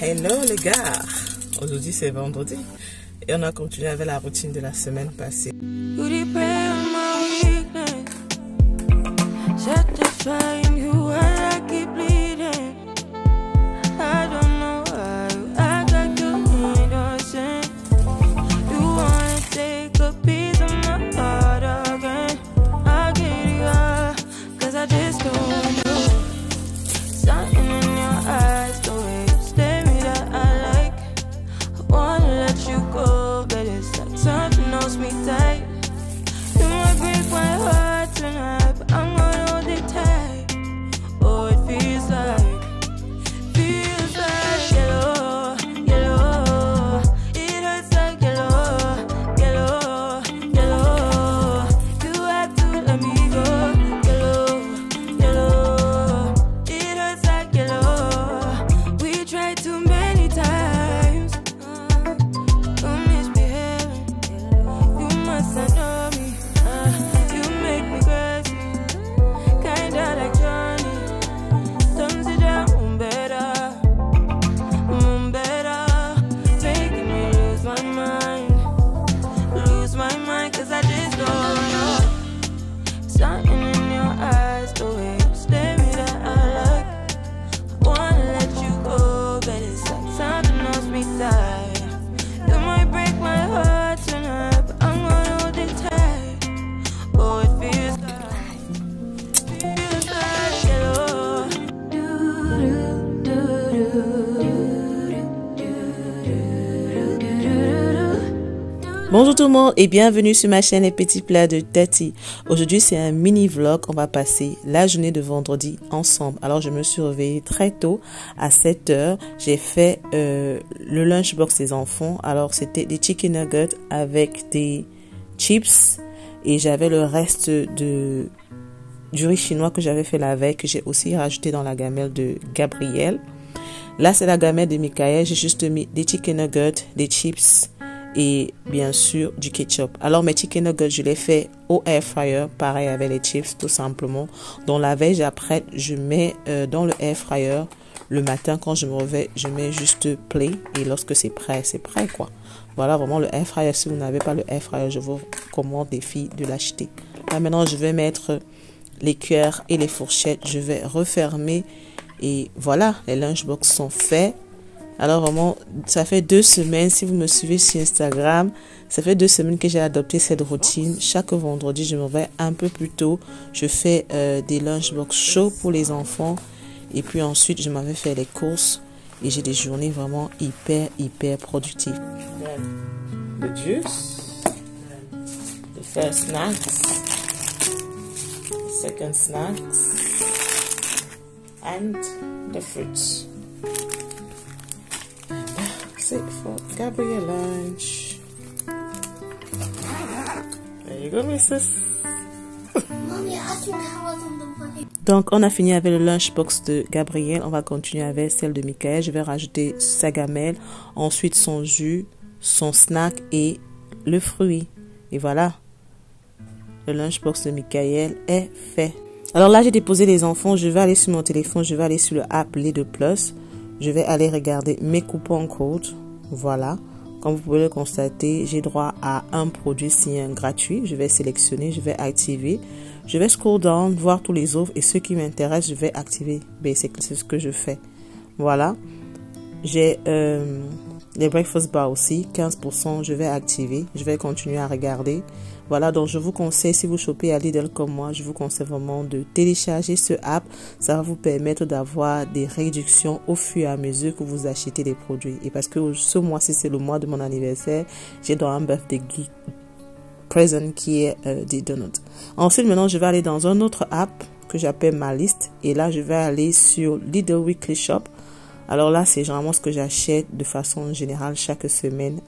Hello les gars, aujourd'hui c'est vendredi et on a continué avec la routine de la semaine passée. Bonjour tout le monde et bienvenue sur ma chaîne Les Petits Plats de Tati. Aujourd'hui c'est un mini vlog, on va passer la journée de vendredi ensemble. Alors je me suis réveillée très tôt à 7 h, j'ai fait le lunchbox des enfants. Alors c'était des chicken nuggets avec des chips et j'avais le reste du riz chinois que j'avais fait la veille que j'ai aussi rajouté dans la gamelle de Gabriel. Là c'est la gamelle de Michael, j'ai juste mis des chicken nuggets, des chips et bien sûr du ketchup. Alors mes chicken nuggets je les fais au air fryer, pareil avec les chips tout simplement. Dans la veille j'apprête, je mets dans le air fryer. Le matin quand je me réveille je mets juste play et lorsque c'est prêt quoi. Voilà vraiment le air fryer. Si vous n'avez pas le air fryer je vous recommande les filles de l'acheter. Là maintenant je vais mettre les cuillères et les fourchettes, je vais refermer et voilà, les lunchbox sont faits. Alors vraiment, ça fait 2 semaines, si vous me suivez sur Instagram, ça fait 2 semaines que j'ai adopté cette routine. Chaque vendredi, je me réveille un peu plus tôt. Je fais des lunchbox chauds pour les enfants. Et puis ensuite, je m'avais fait les courses. Et j'ai des journées vraiment hyper productives. The juice. The first snacks. The second snacks. And the fruits. It for Gabriel lunch. There you go, missus. Donc, on a fini avec le lunchbox de Gabriel. On va continuer avec celle de Michael. Je vais rajouter sa gamelle, ensuite son jus, son snack et le fruit. Et voilà, le lunchbox de Michael est fait. Alors là, j'ai déposé les enfants. Je vais aller sur mon téléphone. Je vais aller sur le app Lidl Plus. Je vais aller regarder mes coupons codes. Voilà. Comme vous pouvez le constater, j'ai droit à un produit si un gratuit. Je vais sélectionner, je vais activer. Je vais scroll down, voir tous les offres et ceux qui m'intéressent, je vais activer. C'est ce que je fais. Voilà. J'ai les breakfast bars aussi, 15%. Je vais activer. Je vais continuer à regarder. Voilà, donc je vous conseille, si vous chopez à Lidl comme moi, je vous conseille vraiment de télécharger ce app. Ça va vous permettre d'avoir des réductions au fur et à mesure que vous achetez des produits. Et parce que ce mois-ci, c'est le mois de mon anniversaire, j'ai dans un birthday present qui est des donuts. Ensuite, maintenant, je vais aller dans un autre app que j'appelle Ma Liste. Et là, je vais aller sur Lidl Weekly Shop. Alors là, c'est généralement ce que j'achète de façon générale chaque semaine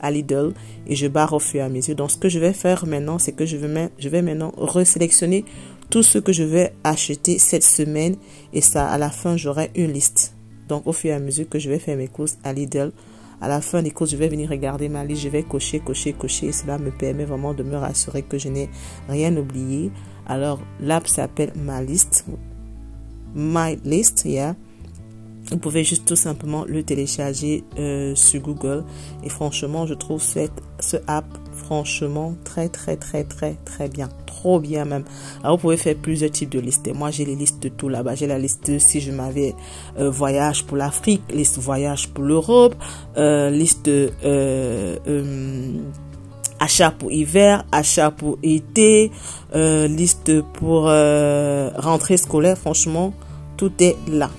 à Lidl et je barre au fur et à mesure. Donc, ce que je vais faire maintenant, c'est que je vais maintenant resélectionner tout ce que je vais acheter cette semaine et ça, à la fin, j'aurai une liste. Donc, au fur et à mesure que je vais faire mes courses à Lidl, à la fin des courses, je vais venir regarder ma liste, je vais cocher et cela me permet vraiment de me rassurer que je n'ai rien oublié. Alors, l'app s'appelle Ma List, My List, yeah. Vous pouvez juste tout simplement le télécharger sur Google. Et franchement, je trouve ce app franchement très bien. Trop bien même. Alors, vous pouvez faire plusieurs types de listes. Moi, j'ai les listes de tout là-bas. J'ai la liste si je m'avais voyage pour l'Afrique, liste voyage pour l'Europe, liste achat pour hiver, achat pour été, liste pour rentrée scolaire. Franchement, tout est là.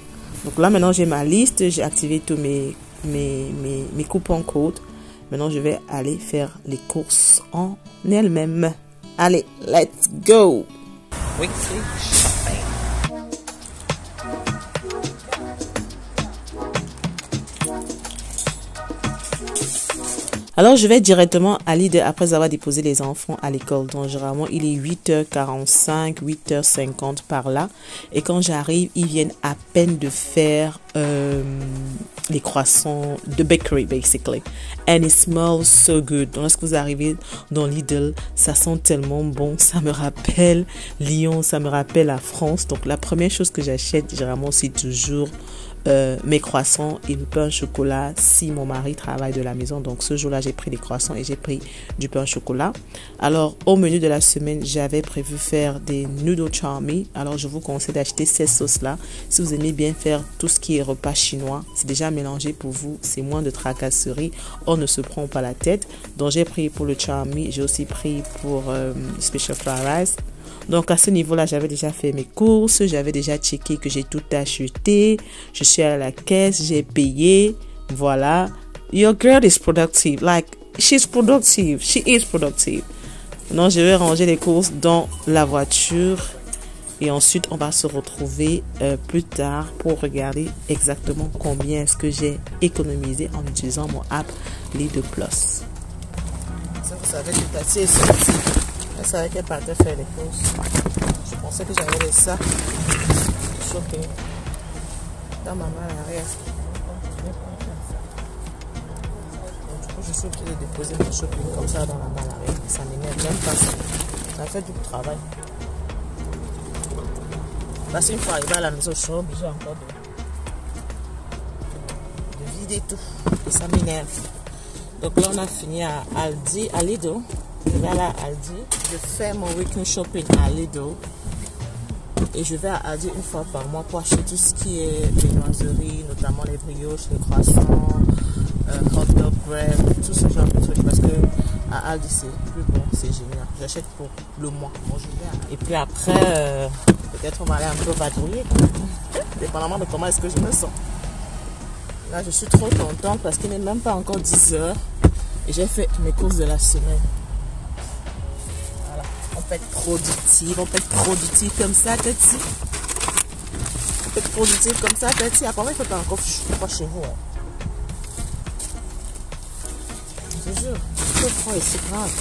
Donc là, maintenant, j'ai ma liste. J'ai activé tous mes coupons codes. Maintenant, je vais aller faire les courses en elles-mêmes. Allez, let's go! Weekly shopping. Alors, je vais directement à Lidl après avoir déposé les enfants à l'école. Donc, généralement, il est 8h45, 8h50 par là. Et quand j'arrive, ils viennent à peine de faire les croissants de bakery, basically. And it smells so good. Donc, lorsque vous arrivez dans Lidl, ça sent tellement bon. Ça me rappelle Lyon, ça me rappelle la France. Donc, la première chose que j'achète, généralement, c'est toujours mes croissants et le pain au chocolat si mon mari travaille de la maison. Donc ce jour-là, j'ai pris des croissants et j'ai pris du pain au chocolat. Alors au menu de la semaine, j'avais prévu faire des noodles chow mein. Alors je vous conseille d'acheter ces sauces-là. Si vous aimez bien faire tout ce qui est repas chinois, c'est déjà mélangé pour vous. C'est moins de tracasserie. On ne se prend pas la tête. Donc j'ai pris pour le chow mein. J'ai aussi pris pour special fried rice. Donc à ce niveau-là, j'avais déjà fait mes courses, j'avais déjà checké que j'ai tout acheté, je suis à la caisse, j'ai payé, voilà. Your girl is productive, like she's productive, she is productive. Donc je vais ranger les courses dans la voiture et ensuite on va se retrouver plus tard pour regarder exactement combien est-ce que j'ai économisé en utilisant mon app Lidl Plus. Ça vous savez, tout assez sorti. Je savais qu'elle partait faire les courses. Je pensais que j'avais les sacs de shopping dans ma main à l'arrière. Du coup, je suis obligée de déposer mon shopping comme ça dans la main à l'arrière. Ça m'énerve même pas. Ça fait du travail. Parce qu'une fois arrivé à la maison, je suis obligée encore de vider tout. Et ça m'énerve. Donc là, on a fini à Aldi, à Lidl. Je vais aller à Aldi, je fais mon weekend shopping à Lidl et je vais à Aldi une fois par mois pour acheter tout ce qui est viennoiserie, notamment les brioches, les croissants, hot dog bread, tout ce genre de trucs parce que à Aldi c'est plus bon, c'est génial. J'achète pour le mois. Bon, et puis après, peut-être on va aller un peu vadrouiller, dépendamment de comment est-ce que je me sens. Là je suis trop contente parce qu'il n'est même pas encore 10 heures et j'ai fait mes courses de la semaine. On peut être productif comme ça, Tati. On peut être productif comme ça, Tati. Après, il faut pas encore froid chez vous. Je te jure, c'est froid et c'est grave.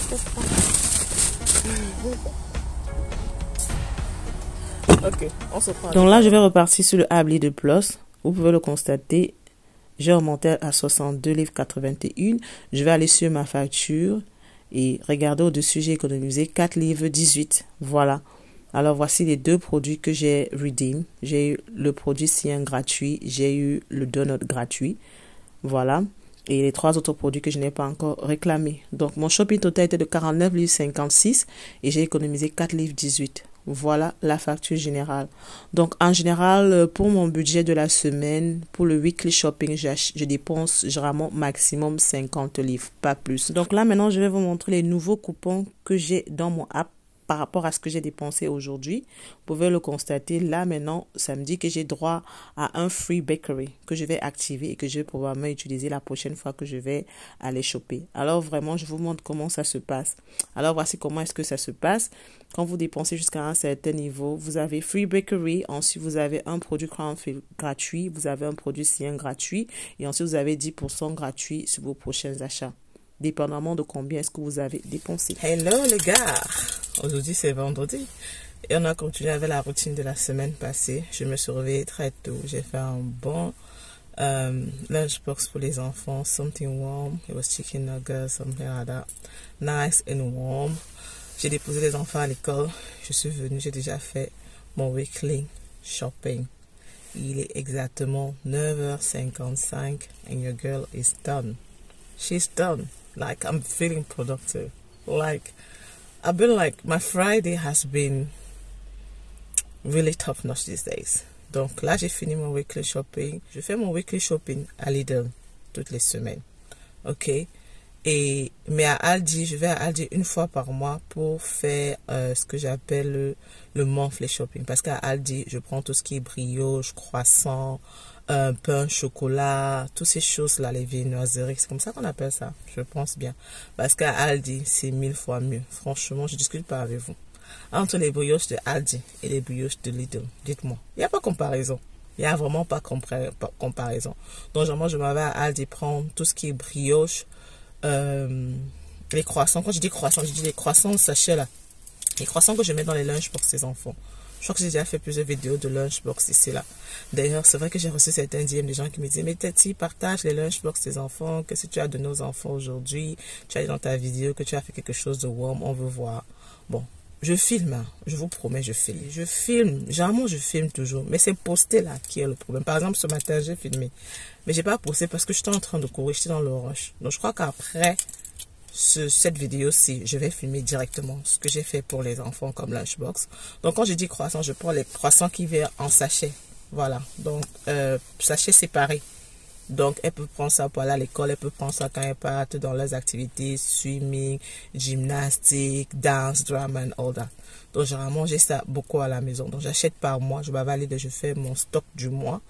C'est froid. Ok, on se prend. Donc là, je vais repartir sur le app Lidl Plus. Vous pouvez le constater. J'ai remonté à 62,81 livres. Je vais aller sur ma facture. Et regardez au-dessus, j'ai économisé 4,18 livres. Voilà. Alors, voici les deux produits que j'ai redeem. J'ai eu le produit Cyan gratuit. J'ai eu le donut gratuit. Voilà. Et les trois autres produits que je n'ai pas encore réclamés. Donc, mon shopping total était de 49,56 livres et j'ai économisé 4,18 livres. Voilà la facture générale. Donc, en général, pour mon budget de la semaine, pour le weekly shopping, je dépense généralement maximum 50 livres, pas plus. Donc là, maintenant, je vais vous montrer les nouveaux coupons que j'ai dans mon app par rapport à ce que j'ai dépensé aujourd'hui. Vous pouvez le constater. Là, maintenant, ça me dit que j'ai droit à un free bakery que je vais activer et que je vais probablement utiliser la prochaine fois que je vais aller shopper. Alors, vraiment, je vous montre comment ça se passe. Alors, voici comment est-ce que ça se passe. Quand vous dépensez jusqu'à un certain niveau, vous avez free bakery. Ensuite, vous avez un produit Crownfield gratuit. Vous avez un produit Cyan gratuit. Et ensuite, vous avez 10% gratuit sur vos prochains achats. Dépendamment de combien est-ce que vous avez dépensé. Hello les gars! Aujourd'hui c'est vendredi et on a continué avec la routine de la semaine passée. Je me suis réveillée très tôt. J'ai fait un bon lunchbox pour les enfants. Something warm. It was chicken nuggets, something like that. Nice and warm. J'ai déposé les enfants à l'école. Je suis venue, j'ai déjà fait mon weekly shopping. Il est exactement 9h55 and your girl is done. She's done. Like, I'm feeling productive. Like, I've been like, my Friday has been really top notch these days. Donc là, j'ai fini mon weekly shopping. Je fais mon weekly shopping à Lidl toutes les semaines. Ok? Mais à Aldi, je vais à Aldi une fois par mois pour faire ce que j'appelle le monthly shopping. Parce qu'à Aldi, je prends tout ce qui est brioche, croissant, pain, chocolat, toutes ces choses-là, les viennoiseries. C'est comme ça qu'on appelle ça, je pense bien. Parce qu'à Aldi, c'est 1000 fois mieux. Franchement, je ne discute pas avec vous. Entre les brioches de Aldi et les brioches de Lidl, dites-moi, il n'y a pas comparaison. Il n'y a vraiment pas comparaison. Donc, généralement, je m'en vais à Aldi prendre tout ce qui est brioche, les croissants. Quand je dis croissants, je dis les croissants sachets là. Les croissants que je mets dans les lunchbox des enfants. Je crois que j'ai déjà fait plusieurs vidéos de lunchbox ici là. D'ailleurs, c'est vrai que j'ai reçu certains DM des gens qui me disent, mais Tati, partage les lunchbox des enfants, que si tu as de nos enfants aujourd'hui, tu as dit dans ta vidéo que tu as fait quelque chose de warm, on veut voir. Bon, je filme, hein. Je vous promets, je filme. Je filme, généralement je filme toujours, mais c'est posté là qui est le problème. Par exemple, ce matin, j'ai filmé, mais j'ai pas posté parce que j'étais en train de courir, j'étais dans le rush. Donc je crois qu'après cette vidéo-ci, je vais filmer directement ce que j'ai fait pour les enfants comme lunchbox. Donc quand je dis croissant, je prends les croissants qui viennent en sachet. Voilà, donc sachet séparé. Donc elle peut prendre ça pour aller à l'école, elle peut prendre ça quand elle part dans leurs activités, swimming, gymnastique, dance, drama and all that. Donc généralement j'ai ça beaucoup à la maison. Donc j'achète par mois, je vais valider, je fais mon stock du mois.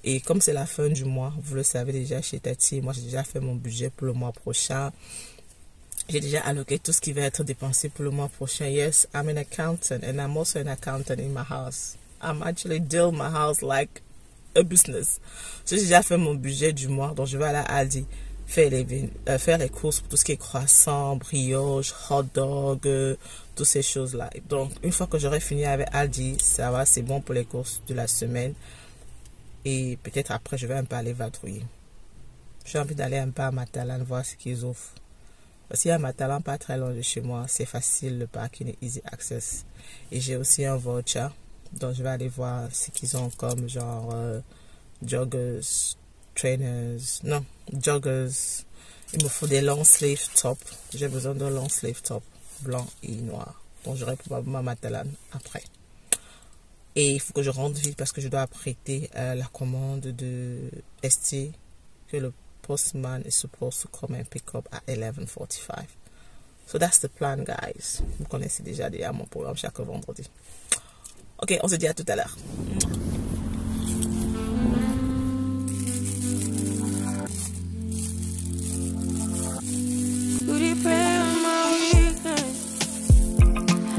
Et comme c'est la fin du mois, vous le savez déjà chez Tati, moi j'ai déjà fait mon budget pour le mois prochain. J'ai déjà alloqué tout ce qui va être dépensé pour le mois prochain. Yes, I'm an accountant and I'm also an accountant in my house. I'm actually deal my house like a business. J'ai déjà fait mon budget du mois, donc je vais aller à Aldi faire les courses pour tout ce qui est croissant, brioche, hot dog, toutes ces choses-là. Donc, une fois que j'aurai fini avec Aldi, ça va, c'est bon pour les courses de la semaine. Et peut-être après, je vais un peu aller vadrouiller. J'ai envie d'aller un peu à Matalan, voir ce qu'ils offrent. Parce qu'il y a Matalan pas très loin de chez moi. C'est facile, le parking est easy access. Et j'ai aussi un voucher. Donc, je vais aller voir ce qu'ils ont comme genre joggers, trainers. Non, joggers. Il me faut des long sleeve top. J'ai besoin d'un long sleeve top blanc et noir. Donc, j'aurai probablement Matalan après. Et il faut que je rentre vite parce que je dois apprêter la commande de ST que le postman is supposed to come and pick up at 11:45. So that's the plan, guys. Vous connaissez déjà mon programme chaque vendredi. Ok, on se dit à tout à l'heure.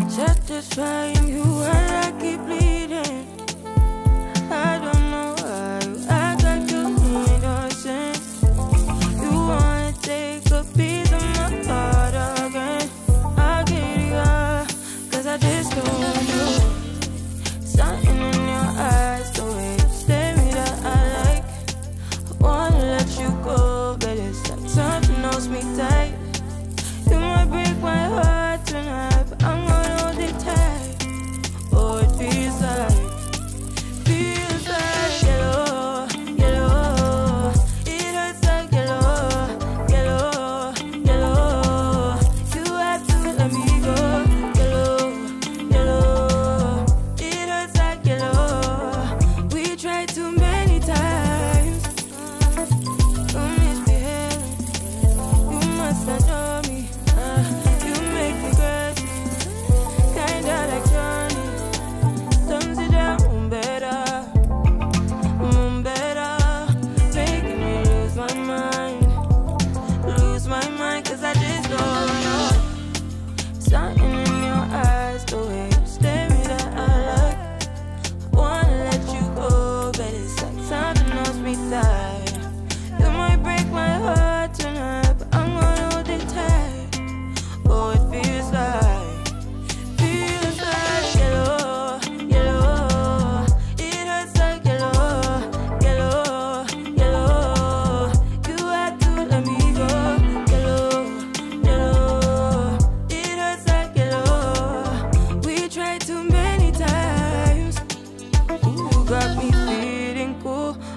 Satisfying you when I keep bleeding. I don't know why you act like you need a sense. You wanna take a piece of my heart again. I get it, cause I just told you. Something in your eyes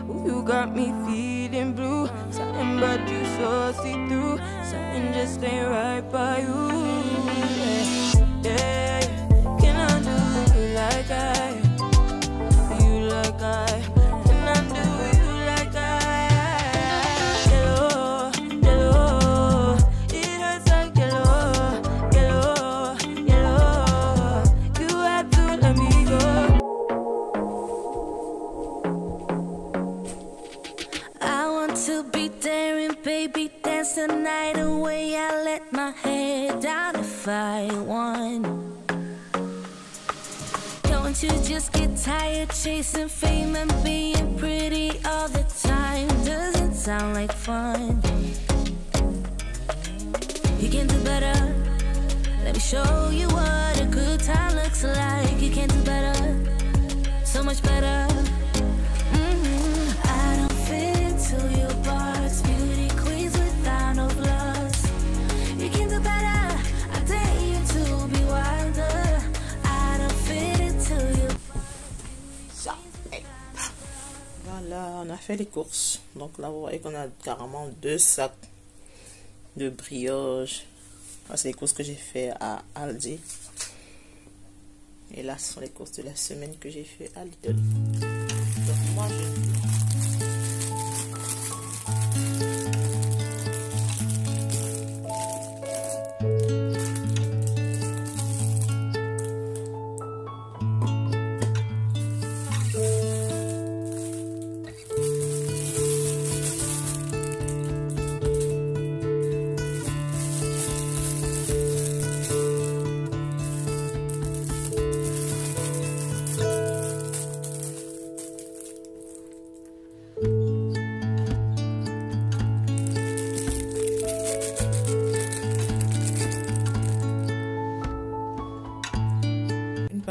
Ooh, you got me feeling blue. Something but you so see-through. Something just ain't right by you. Yeah, can I do you like I? You like I? Can I do you like I? Yellow, yellow, it hurts like yellow, yellow, yellow. You have to let me go. I want to be daring, baby, dance the night away. I let my head down if I want. Don't you just get tired chasing fame and being pretty all the time? Doesn't sound like fun. You can do better. Let me show you what a good time looks like. You can do better, so much better. I don't fit into your box. Beauty queens without no flaws. You can do better. I dare you to be wilder. I don't fit into your. Voilà, on a fait les courses. Donc là, vous voyez qu'on a carrément 2 sacs de brioche. C'est les courses que j'ai fait à Aldi. Et là, ce sont les courses de la semaine que j'ai fait à Lidl. Donc moi,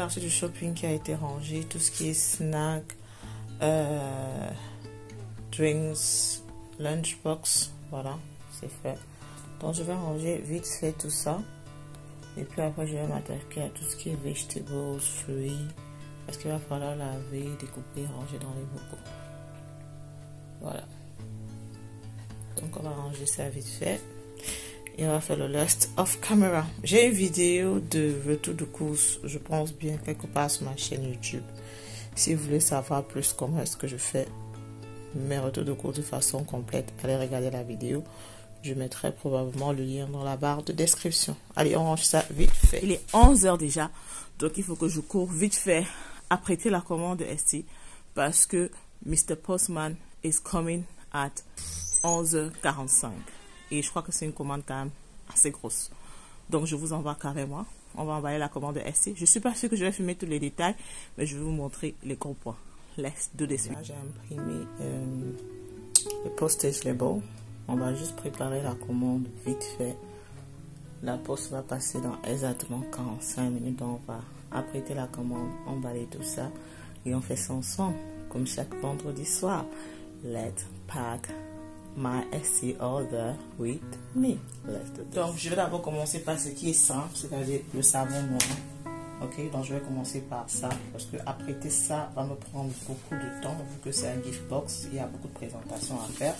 partie du shopping qui a été rangée, tout ce qui est snack, drinks, lunchbox, voilà, c'est fait. Donc je vais ranger vite fait tout ça, et puis après je vais m'attaquer à tout ce qui est vegetables, fruits, parce qu'il va falloir laver, découper, ranger dans les bocaux. Voilà. Donc on va ranger ça vite fait. Et on va faire le lust off camera. J'ai une vidéo de retour de course, je pense bien, quelque part sur ma chaîne YouTube. Si vous voulez savoir plus comment est-ce que je fais mes retours de course de façon complète, allez regarder la vidéo. Je mettrai probablement le lien dans la barre de description. Allez, on range ça vite fait. Il est 11 h déjà, donc il faut que je cours vite fait à prêter la commande de ST parce que Mr. Postman is coming at 11h45. Et je crois que c'est une commande quand même assez grosse. Donc je vous envoie carrément. On va envoyer la commande de ST. Je ne suis pas sûre que je vais filmer tous les détails, mais je vais vous montrer les gros points. Let's do this. J'ai imprimé le postage label. On va juste préparer la commande vite fait. La poste va passer dans exactement 45 minutes. Donc on va apprêter la commande, emballer tout ça. Et on fait ça ensemble, comme chaque vendredi soir. Let's pack my ST order with me. Donc je vais d'abord commencer par ce qui est simple, c'est-à-dire le savon noir. Ok, donc je vais commencer par ça parce que apprêter ça va me prendre beaucoup de temps vu que c'est un gift box, il y a beaucoup de présentations à faire.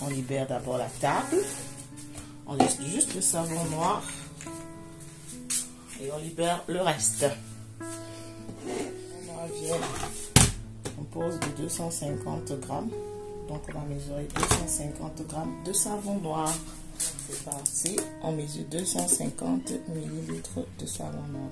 On libère d'abord la table, on laisse juste le savon noir et on libère le reste. On pose de 250 grammes. Donc on va mesurer 250 grammes de savon noir. C'est parti. On mesure 250 ml de savon noir.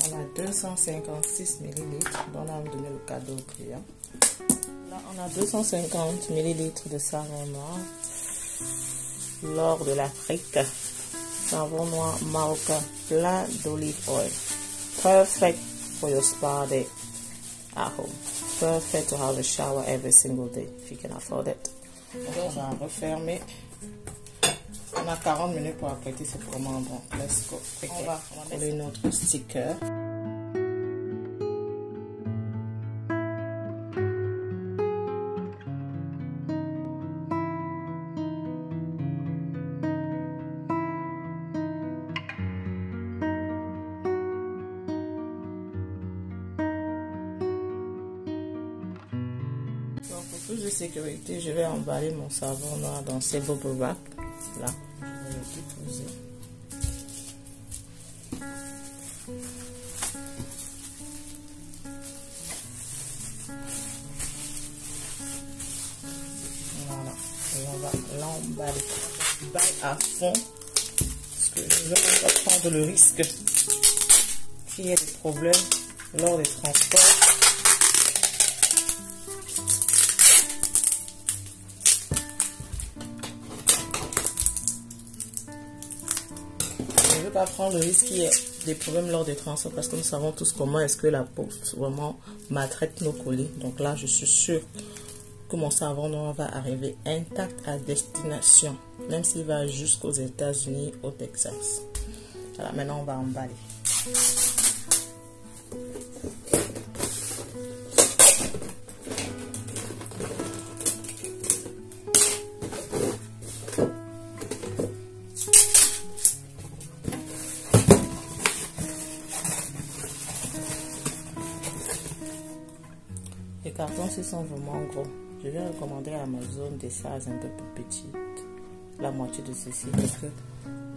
On a 256 ml. Donc on a donné le cadeau au client. Là, on a 250 ml de savon noir. L'or de l'Afrique. Savon noir marocain plein d'olive oil. Perfect for your spa day at home. Perfect to have a shower every single day if you can afford it. Donc, on va refermer On a 40 minutes pour apprêter, c'est vraiment bon. Let's go. Okay. On va coller notre sticker. Pour plus de sécurité, je vais emballer mon savon noir dans ces bubble wrap. Là, je vais le déposer. Voilà, et on va l'emballer à fond parce que je ne veux pas prendre le risque qu'il y ait des problèmes lors des transports. Je ne veux pas prendre le risque qu'il y ait des problèmes lors des transports parce que nous savons tous comment est-ce que la poste vraiment maltraite nos colis. Donc là, je suis sûre que mon savon noir va arriver intact à destination, même s'il va jusqu'aux États-Unis, au Texas. Voilà, maintenant on va emballer. Les cartons, sont vraiment gros. Je vais recommander à Amazon des sizes un peu plus petites, la moitié de ceci, parce que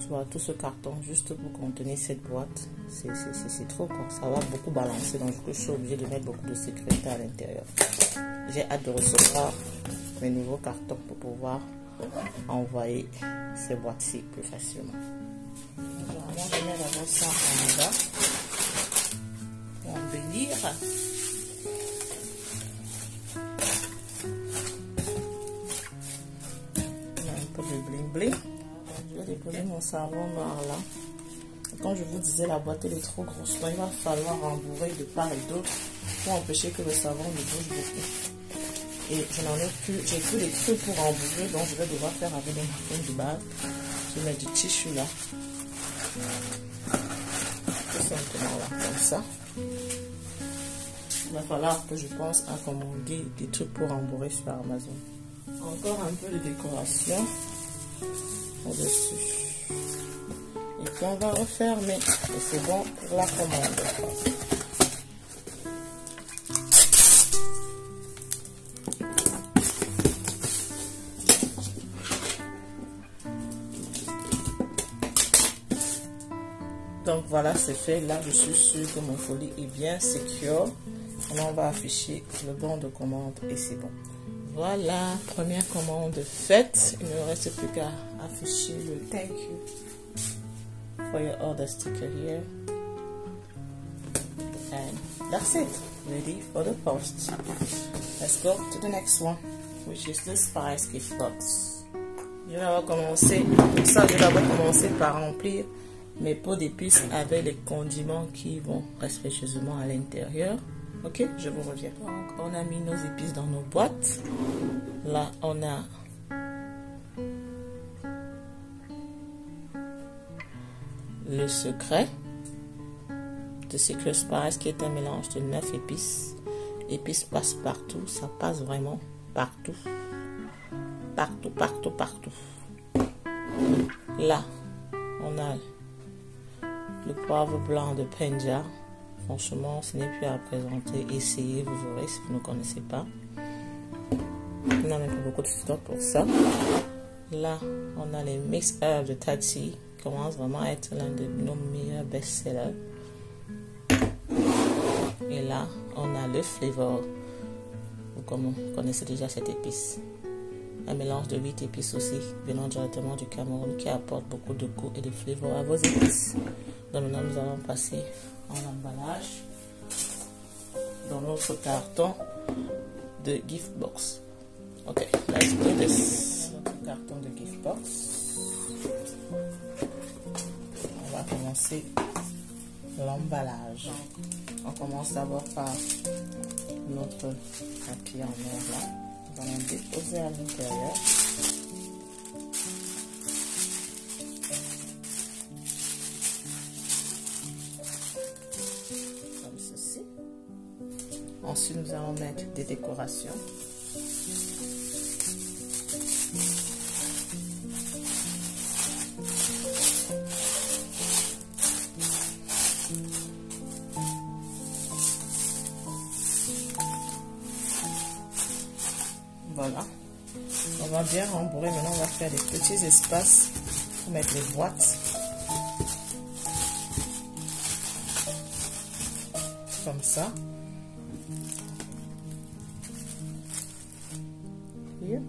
tu vois, tout ce carton juste pour contenir cette boîte, c'est trop quoi. Ça va beaucoup balancer, donc je suis obligée de mettre beaucoup de sécurité à l'intérieur. J'ai hâte de recevoir mes nouveaux cartons pour pouvoir envoyer ces boîtes-ci plus facilement. Vraiment, je mets d'abord ça en bas pour embellir. Je vais déposer mon savon noir là. Comme je vous disais, la boîte elle est trop grosse. Donc il va falloir rembourrer de part et d'autre pour empêcher que le savon ne bouge beaucoup. Et je n'en ai plus, j'ai plus les trucs pour rembourrer, donc je vais devoir faire avec des marqueurs de base. Je vais mettre du tissu là. Tout simplement là, comme ça. Il va falloir que je pense à commander des trucs pour rembourrer sur Amazon. Encore un peu de décoration au-dessus. Et puis on va refermer. Et c'est bon pour la commande. Donc voilà, c'est fait. Là, je suis sûre que mon colis est bien secure. Là, on va afficher le bon de commande et c'est bon. Voilà, première commande faite. Il ne me reste plus qu'à afficher le thank you for your order sticker here. And that's it. Ready for the post. Let's go to the next one, which is the Spice gift box. Je vais d'abord commencer. Pour ça, je vais d'abord commencer par remplir mes pots d'épices avec les condiments qui vont respectueusement à l'intérieur. Ok, je vous reviens. Donc, on a mis nos épices dans nos boîtes. Là, on a le secret de Secret Spice qui est un mélange de 9 épices. Épices passe partout, ça passe vraiment partout. Partout, partout, partout. Là, on a le poivre blanc de Penja. Franchement, ce n'est plus à présenter. Essayez, vous verrez si vous ne connaissez pas. On a même pas beaucoup de stock pour ça. Là, on a les mix herbs de Tati, qui commence vraiment à être l'un de nos meilleurs best-sellers. Et là, on a le flavor. Vous connaissez déjà cette épice. Un mélange de 8 épices aussi, venant directement du Cameroun, qui apporte beaucoup de goût et de flavor à vos épices. Donc maintenant, nous allons passer en emballage dans notre carton de gift box. Ok, let's do this. Notre carton de gift box. On va commencer l'emballage. On commence d'abord par notre papier en or là. Nous allons déposer à l'intérieur. Ensuite, nous allons mettre des décorations. Voilà. On va bien rembourrer. Maintenant, on va faire des petits espaces pour mettre les boîtes. Comme ça. Here.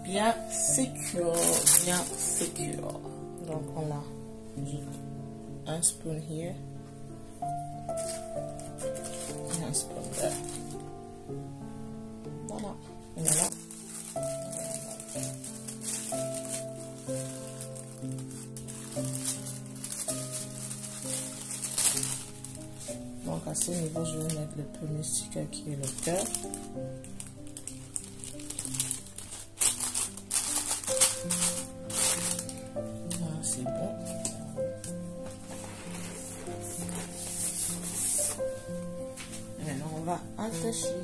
Bien secure, bien secure. Donc on a un spoon here, un spoon there. Voilà, voilà. Donc à ce niveau, je vais mettre le premier sticker qui est le cœur. C'est bon. Et maintenant, on va attacher.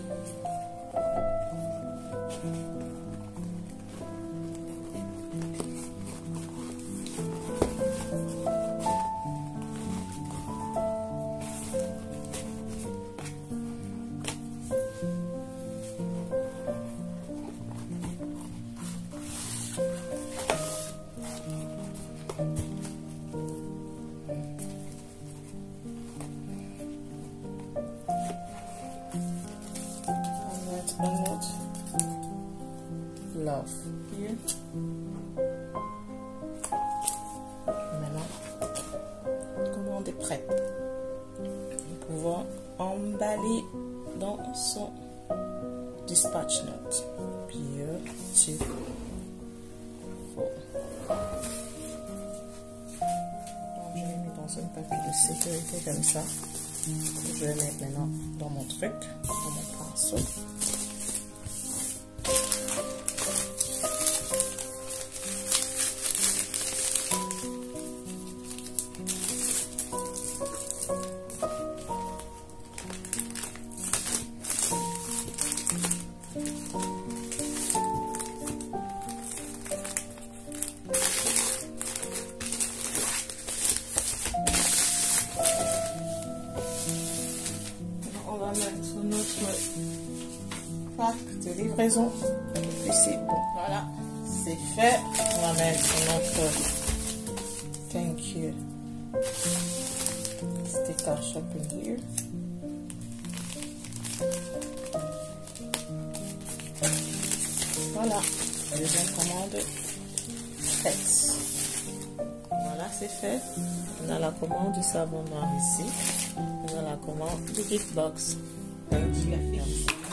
Love here. Maintenant, commande est prête. Nous pouvons emballer dans son dispatch note. Beautiful. Donc, je l'ai mis dans un papier de sécurité comme ça. Je vais mettre maintenant dans mon truc, dans mon pinceau. On va mettre notre pack de livraison. Et c'est bon. Voilà, c'est fait. On va mettre notre thank you sticker shopping here. Voilà, deuxième commande faite. Voilà, c'est fait. On a la commande du savon noir ici. On a la commande du gift box. On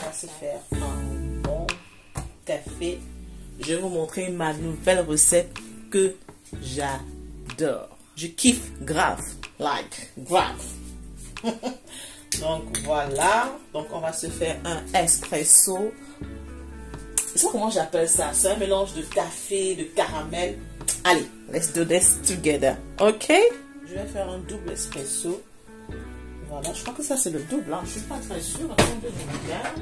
va se faire un bon café. Je vais vous montrer ma nouvelle recette que j'adore. Je kiffe grave. Like, grave. Donc voilà. Donc on va se faire un espresso. Je sais pas comment j'appelle ça. C'est un mélange de café, de caramel. Allez, let's do this together. Ok? Je vais faire un double espresso. Voilà, je crois que ça c'est le double. Hein. Je suis pas très sûre. Attendez, je regarde.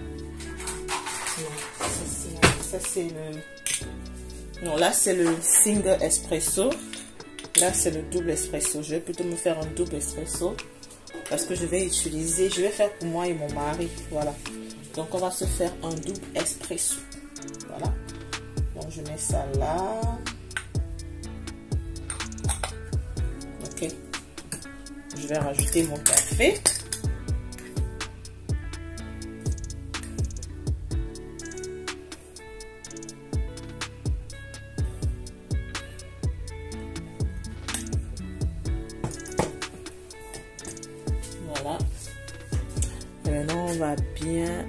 Non, ça c'est le... Non, là c'est le single espresso. Là c'est le double espresso. Je vais plutôt me faire un double espresso. Parce que je vais faire pour moi et mon mari. Voilà. Donc on va se faire un double espresso. Voilà. Donc je mets ça là. Ok. Je vais rajouter mon café. Voilà. on va bien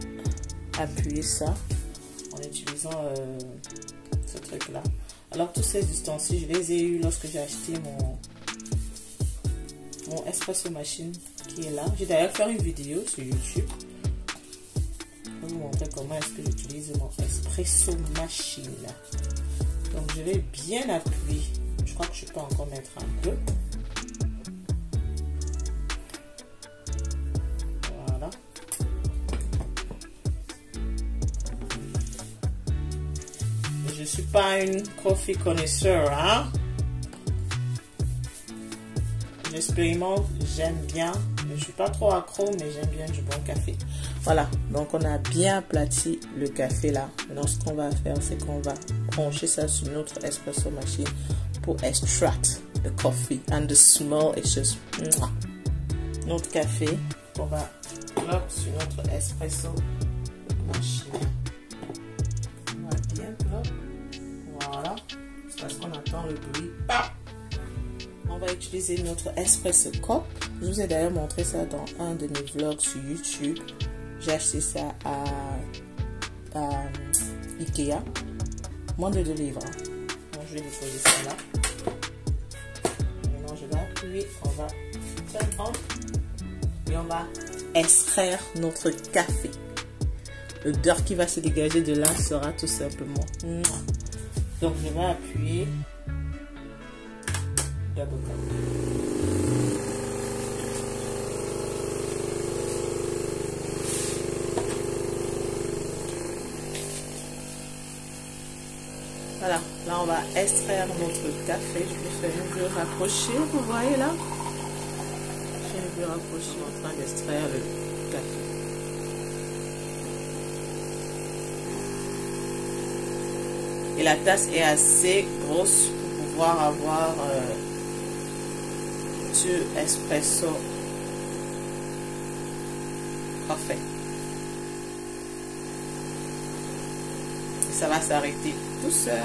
appuyer ça en utilisant ce truc là. Alors tous ces ustensiles, je les ai eu lorsque j'ai acheté mon espresso machine qui est là. J'ai d'ailleurs fait une vidéo sur YouTube pour vous montrer comment est-ce que j'utilise mon espresso machine. Donc je vais bien appuyer. Je crois que je peux encore mettre un peu. Voilà. Je suis pas une coffee connaisseur, hein. J'expérimente, j'aime bien. Je suis pas trop accro, mais j'aime bien du bon café. Voilà, donc on a bien aplati le café là. Maintenant, ce qu'on va faire, c'est qu'on va brancher ça sur notre espresso machine pour extract the coffee. And the smell is just... Notre café qu'on va plug sur notre espresso machine. On va bien plug. Voilà. C'est parce qu'on entend le bruit. On va utiliser notre espresso cup. Je vous ai d'ailleurs montré ça dans un de mes vlogs sur YouTube. J'ai acheté ça à Ikea. Moins de 2 livres. Donc je vais déposer ça là. Maintenant je vais appuyer. On va turn on. Et on va extraire notre café. L'odeur qui va se dégager de là sera tout simplement. Donc je vais appuyer. Double cup. Voilà, là on va extraire notre café. Je vais faire une vue rapprochée, vous voyez là. J'ai une vue rapprochée en train d'extraire le café. Et la tasse est assez grosse pour pouvoir avoir du espresso parfait. Et ça va s'arrêter tout seul.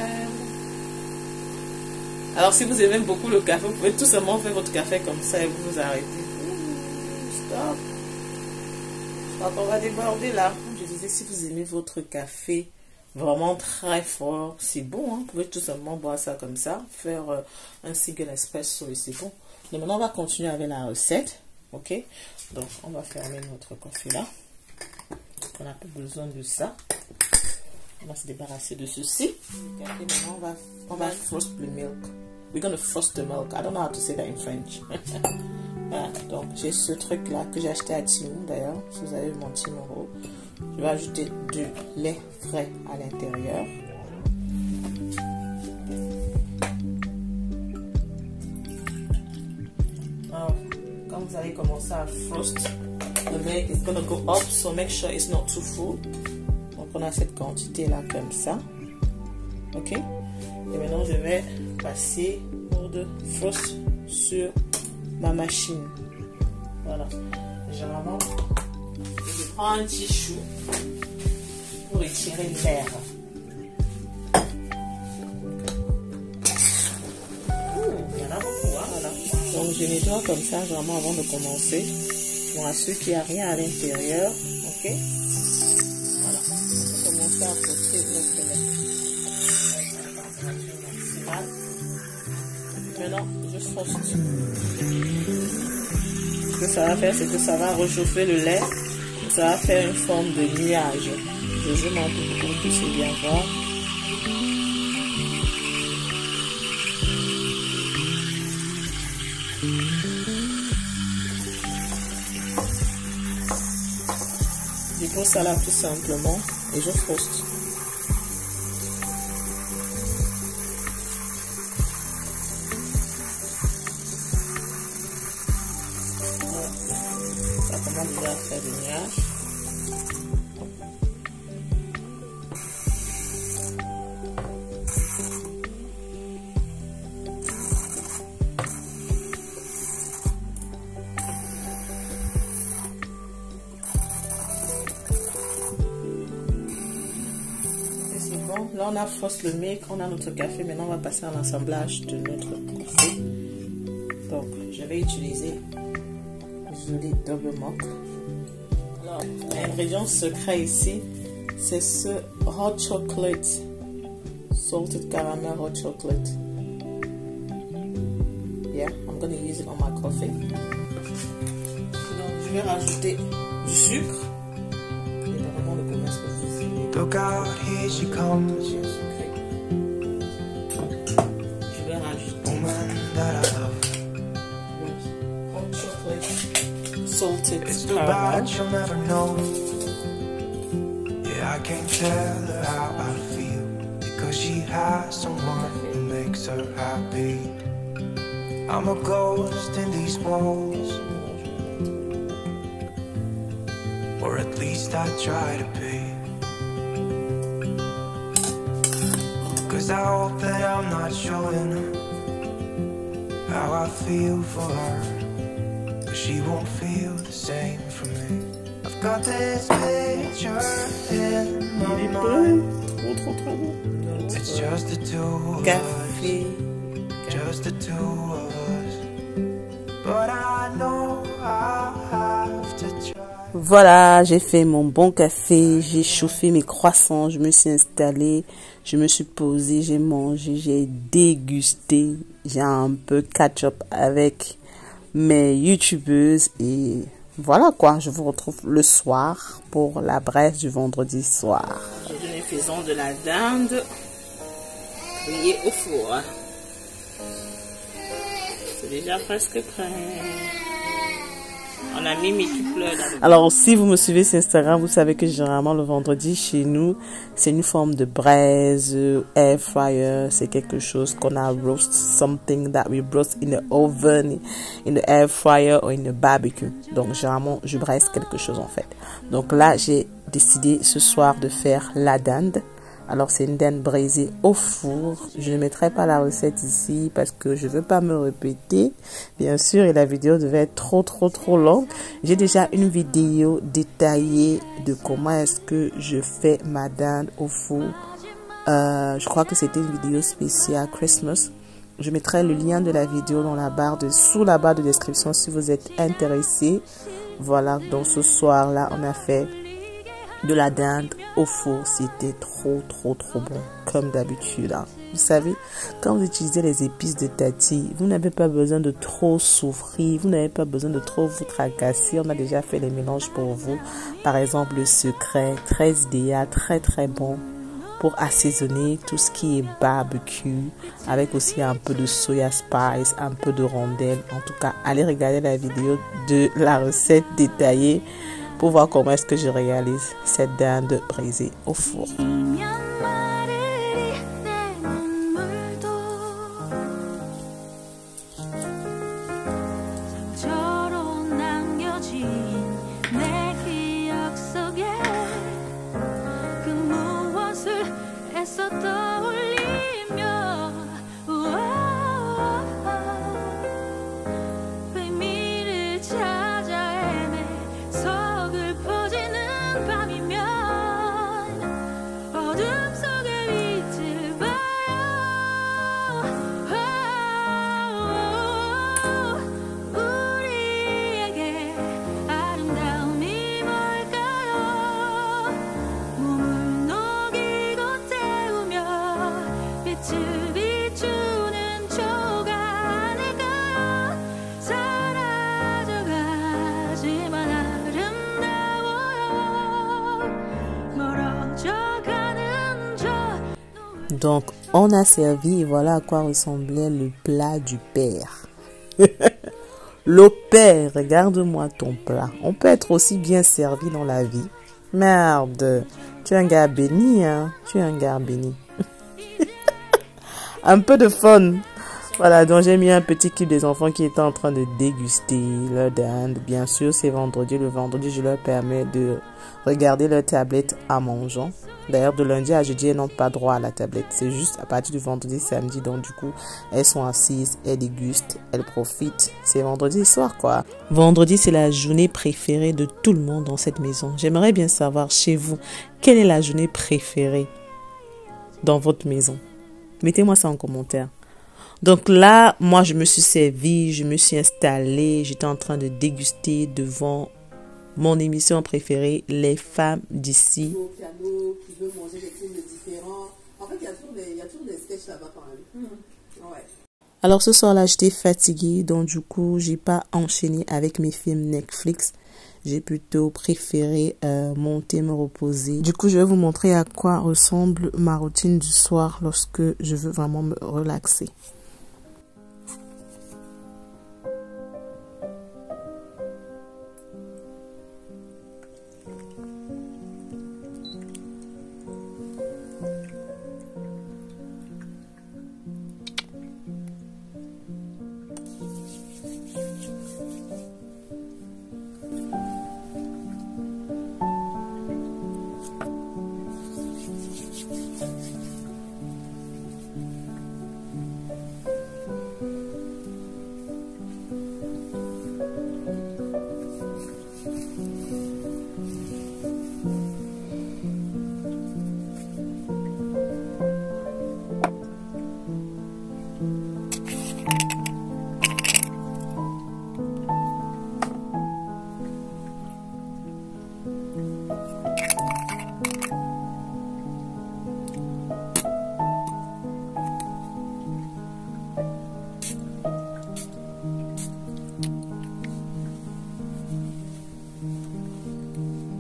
Alors si vous aimez beaucoup le café, vous pouvez tout simplement faire votre café comme ça et vous arrêtez. Stop. Je crois qu'on va déborder là. Je disais, si vous aimez votre café vraiment très fort, c'est bon, hein? Vous pouvez tout simplement boire ça comme ça, faire un single espresso et c'est bon. Donc maintenant on va continuer avec la recette. Ok, donc on va fermer notre café là. On n'a pas besoin de ça. On va se débarrasser de ceci. Et maintenant on va frost le milk. We're gonna frost the milk. I don't know how to say that in French. Voilà, donc j'ai ce truc là que j'ai acheté à Timo d'ailleurs. Si vous avez mon Timo, je vais ajouter du lait frais à l'intérieur. Alors, quand vous allez commencer à frost, the milk is gonna go up, so make sure it's not too full. Donc on a cette quantité là comme ça. Ok. Et maintenant je vais passer pour de frost sur ma machine. Voilà. Généralement, je prends un tissu pour retirer l'air. Il y en a beaucoup, hein, voilà. Donc je nettoie comme ça vraiment avant de commencer. Je m'assure qu'il n'y a rien à l'intérieur. Ok. Voilà. On peut commencer à frotter notre lait. Maintenant, je frotte. Ce que ça va faire, c'est que ça va réchauffer le lait. Et ça va faire une forme de nuage. Je zoome un peu pour que vous puissiez bien voir. Je dépose ça là tout simplement et je frotte. Ça commence déjà à faire des nuages. Là, on a frost le milk, on a notre café. Maintenant, on va passer à l'assemblage de notre café. Donc, je vais utiliser Jolie Double Mock. Alors, l'ingrédient secret ici, c'est ce hot chocolate, salted caramel hot chocolate. Yeah, I'm gonna use it on my coffee. Donc, je vais rajouter du sucre. Dépendamment de combien est-ce que vous aimez. Look out, here she comes. Je vais rajouter Woman that I love. hot chocolate, salted It's too caramel. bad she'll never know. Yeah, I can't tell her how I feel, because she has someone who makes her happy. I'm a ghost in these walls, or at least I try to be. Cause I hope that I'm not showing how I feel for her, but she won't feel the same for me. I've got this picture in my mind. Trop bon. It's just the two of us, Café. just the two of us. But I know I have to try. Voilà, j'ai fait mon bon café, j'ai chauffé mes croissants, je me suis installée, je me suis posée, j'ai mangé, j'ai dégusté, j'ai un peu catch-up avec mes youtubeuses et voilà quoi, je vous retrouve le soir pour la braise du vendredi soir. Aujourd'hui, nous faisons de la dinde grillée au four. C'est déjà presque prêt. On a Mimi qui pleure. Alors, si vous me suivez sur Instagram, vous savez que généralement le vendredi chez nous, c'est une forme de braise, air fryer. C'est quelque chose qu'on a roast, something that we roast in the oven, in the air fryer or in the barbecue. Donc, généralement, je braise quelque chose en fait. Donc là, j'ai décidé ce soir de faire la dinde. Alors, c'est une dinde braisée au four. Je ne mettrai pas la recette ici parce que je ne veux pas me répéter. Bien sûr, et la vidéo devait être trop longue. J'ai déjà une vidéo détaillée de comment est-ce que je fais ma dinde au four. Je crois que c'était une vidéo spéciale Christmas. Je mettrai le lien de la vidéo dans la barre sous la barre de description si vous êtes intéressé. Voilà, donc ce soir-là, on a fait de la dinde au four. C'était trop bon, comme d'habitude. Hein. Vous savez, quand vous utilisez les épices de Tati, vous n'avez pas besoin de trop souffrir, vous n'avez pas besoin de trop vous tracasser. On a déjà fait les mélanges pour vous. Par exemple, le secret, très idéal, très bon pour assaisonner tout ce qui est barbecue, avec aussi un peu de soya spice, un peu de rondelle. En tout cas, allez regarder la vidéo de la recette détaillée pour voir comment est-ce que je réalise cette dinde braisée au four. Donc, on a servi et voilà à quoi ressemblait le plat du père. Le père, regarde-moi ton plat. On peut être aussi bien servi dans la vie. Merde, tu es un gars béni, hein? Tu es un gars béni. Un peu de fun. Voilà, donc j'ai mis un petit clip des enfants qui étaient en train de déguster leur dinde. Bien sûr, c'est vendredi. Le vendredi, je leur permets de regarder leur tablette en mangeant. D'ailleurs, de lundi à jeudi, elles n'ont pas droit à la tablette. C'est juste à partir du vendredi, samedi. Donc, du coup, elles sont assises, elles dégustent, elles profitent. C'est vendredi soir, quoi. Vendredi, c'est la journée préférée de tout le monde dans cette maison. J'aimerais bien savoir chez vous, quelle est la journée préférée dans votre maison? Mettez-moi ça en commentaire. Donc là, moi, je me suis servie, je me suis installée, j'étais en train de déguster devant mon émission préférée, Les femmes d'ici. Au piano, qui veut manger des films différents. En fait, il y a toujours des sketchs là-bas quand même. Ouais. Alors ce soir-là, j'étais fatiguée, donc du coup, j'ai pas enchaîné avec mes films Netflix. J'ai plutôt préféré monter, me reposer. Du coup, je vais vous montrer à quoi ressemble ma routine du soir lorsque je veux vraiment me relaxer.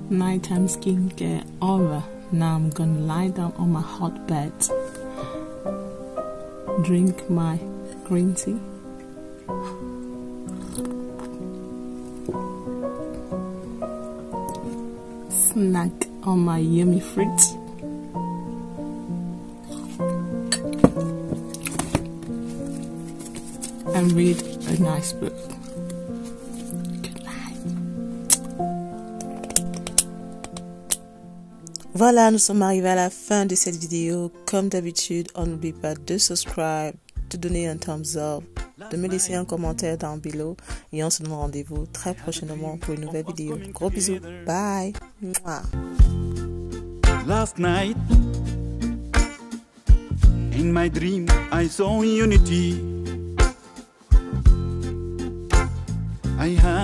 Nighttime skincare over. Now I'm gonna lie down on my hot bed, drink my green tea, snack on my yummy fruit, and read a nice book. Voilà, nous sommes arrivés à la fin de cette vidéo. Comme d'habitude, on n'oublie pas de subscribe, de donner un thumbs up, de me laisser un commentaire down below. Et on se donne rendez-vous très prochainement pour une nouvelle vidéo. Gros bisous. Bye. Mouah. Last night, in my dream, I saw unity. I had